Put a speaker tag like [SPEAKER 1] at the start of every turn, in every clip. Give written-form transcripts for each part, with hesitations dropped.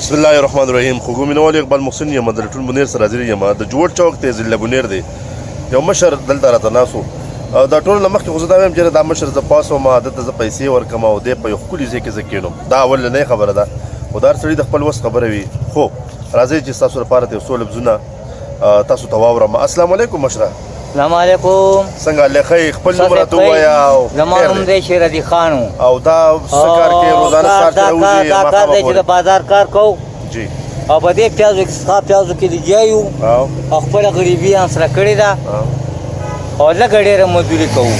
[SPEAKER 1] بسم الله الرحمن الرحیم. خوږو مینوال اقبال محسن یم، د لټون منیر سره حاضر یم. د جوړ چوک ته ضلع بنیر دی، یو مشر دلته راته ناست و. دا ټول نه مخکې خو زه دا وایم چې دا مشر زه پاس وم، دلته زه پیسې ورکوم او دی په یو ښکلي ځای کې زه کښېنم. دا اولنۍ خبره ده، خو دا هر سړي د خپل وس خبره وي. خو راځئ چې ستاسو لپاره یو څو لفظونه تاسو ته واورم. السلام علیکم مشره.
[SPEAKER 2] السلام علیکم.
[SPEAKER 1] څنګه الله خیر؟ خپل نوم راته ووایه.
[SPEAKER 2] زما نوم دی شیر علي خان.
[SPEAKER 1] او دا څه کار کوې؟ روزانه سهار چې راوځې
[SPEAKER 2] دا کار دی چې د بازار کار کوو
[SPEAKER 1] جی،
[SPEAKER 2] او په دې پیازو کې لګیا یو او خپله غریبي هم سره کړې ده او لږه ډېره مزدوري کوو.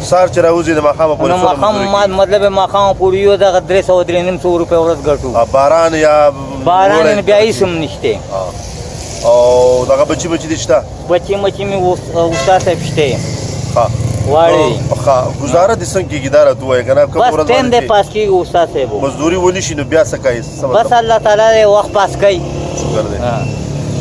[SPEAKER 1] سهار چې راوځې د ماښامه پورې
[SPEAKER 2] ماښام مطلب یې ماښامه پورې یو دغه 300 350 روپۍ ورځ ګټو.
[SPEAKER 1] باران یا
[SPEAKER 2] باران بیا هېڅ هم نشته.
[SPEAKER 1] او دغه بچي دې شته؟
[SPEAKER 2] بچي مچي مې استاد صاحب شته.
[SPEAKER 1] ښه
[SPEAKER 2] واړې
[SPEAKER 1] ګزاره دې څنګه کېږي دا راته ووایه که نه.
[SPEAKER 2] بس ټایم دی پاس کېږي استاد صاحب.
[SPEAKER 1] مزدوري ونی شي نو بیا څه کوې؟
[SPEAKER 2] بس الله تعالی دی وخت پاس کوي.
[SPEAKER 1] شکر دی.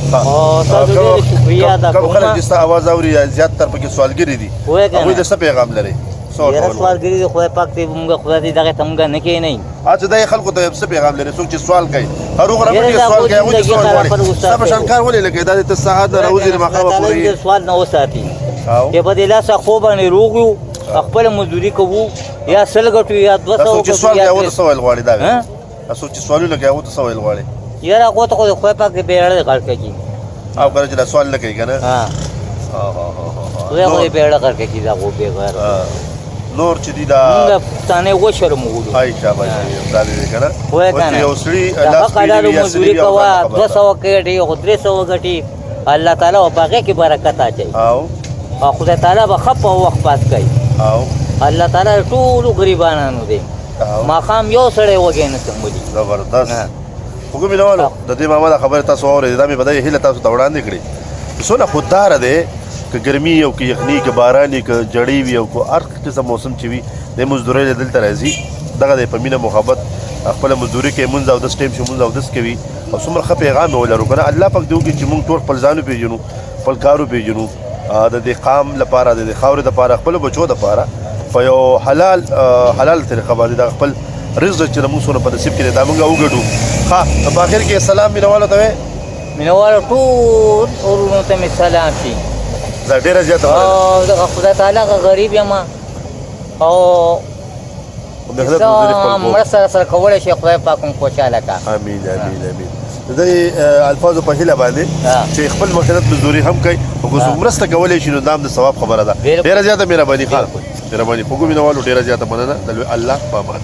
[SPEAKER 2] ستاسو ډېره شکریه ادا کوم.
[SPEAKER 1] کوم خلک چې ستا اواز اوري زیاتتر پکې سوالګري دي، هغوی د څه پیغام لري؟
[SPEAKER 2] ډېره سوالګري دي. خدای پاک دې موږ خدای دې دغې ته موږ نه کښېنوي.
[SPEAKER 1] اچھا دا یې خلکو ته څه پیغام لري؟ څوک چې سوال کوي هروغه راپټي سوال کوي، هغوی ته سوال غواړي. ستا په شان کار ولې لکه دا دې ته ساعت راوځي د ماښامه پورې
[SPEAKER 2] سوال نه وساتي چې په دې لاسه خوب باندې روغ یو خپله مزدوري کوو یا سل ګټو یا 200
[SPEAKER 1] څوک چې سوال کوي هغو ته څه ویل غواړي؟ دا څوک چې سوالونه کوي هغو ته څه ویل غواړي؟
[SPEAKER 2] یاره هغو ته خو د خدای پاک دې بیړه غړ کړي
[SPEAKER 1] او کله چې دا سوال نه کوي که نه
[SPEAKER 2] خدای خو دې بیړه غړ کړي دا خو بېغیر
[SPEAKER 1] نور چې دي دا
[SPEAKER 2] موږ پښتانه وشرموږو.
[SPEAKER 1] هاي شاباش دا دې که نه
[SPEAKER 2] وایه که نه
[SPEAKER 1] یو سړي
[SPEAKER 2] حق حلالو مزدوري کوه 200 ګټي خو 300 ګټي الله تعالی به په هغې کې برکت اچوي او خدای تعالی به ښه په وخت پاس کوي. الله تعالی ټولو غریبانانو دی ماښام یو سړی وږی نه سمولي.
[SPEAKER 1] زبردست. خو کوم مینوالو د دې ماما دا خبره تاسو واورئ، دا مې په دې هیله تاسو ته وړاندې کړې. څونه خودداره دی که ګرمي او که یخني که باراني که جړۍ وي او که هر قسم موسم چې وي د مزدورۍ له دلته راځي. دغه دی په مینه محبت خپله مزدوري کوي، مونځ اودس ټایم شي مونځ اودس کوي او څومره ښه پیغام یې ولرو که نه. الله پاک دې وکړي چې مونږ ټول خپل ځان وپېژنو، خپل کار وپېژنو، د دې قام لپاره د دې خاورې دپاره خپلو بچو دپاره په یو حلال طریقه باندې دا خپل رزق چې زموږ څونه په نصیب کې دی دا مونږ وګټو. ښه په آخر کې سلام مینوالو ته وایې؟
[SPEAKER 2] مینوالو ټول ورونو ته مې سلام شي.
[SPEAKER 1] زه ډېره زیاته
[SPEAKER 2] دغه خدای تعالی غریب یم او مرسته سره کولی شي خدای پاک هم خوشحاله کړه.
[SPEAKER 1] امین امین امین. د دې الفاظو په هیله باندې چې خپل مخنت مزدوري هم کوي او که څوک مرسته کولی شي نو دا هم د ثواب خبره ده. ډېره زیاته مهرباني. مهرباني. خوږو مینوالو ډېره زیاته مننه. د الله په امان.